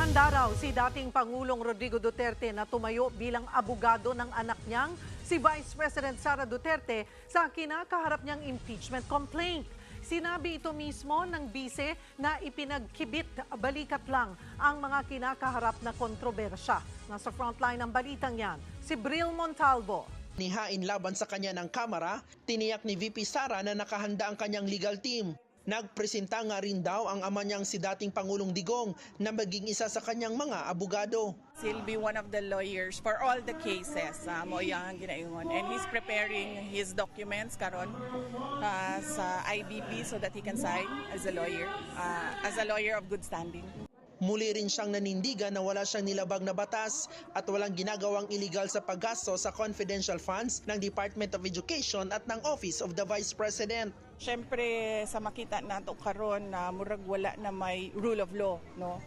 Handa raw si dating Pangulong Rodrigo Duterte na tumayo bilang abogado ng anak niyang si Vice President Sara Duterte sa kinakaharap niyang impeachment complaint. Sinabi ito mismo ng bise na ipinagkibit balikat lang ang mga kinakaharap na kontrobersya. Nasa frontline ng balitang yan, si Bril Montalvo. Nihain laban sa kanya ng Kamara, tiniyak ni VP Sara na nakahanda ang kanyang legal team. Nagpresenta nga rin daw ang ama niyang si dating Pangulong Digong na maging isa sa kanyang mga abogado. He'll be one of the lawyers for all the cases mo iyang ginaingon, and he's preparing his documents karon sa IBP so that he can sign as a lawyer of good standing. Muli rin siyang nanindigan na wala siyang nilabag na batas at walang ginagawang illegal sa paggasto sa confidential funds ng Department of Education at ng Office of the Vice President. Siyempre sa makita nato karon na murag wala na may rule of law, no?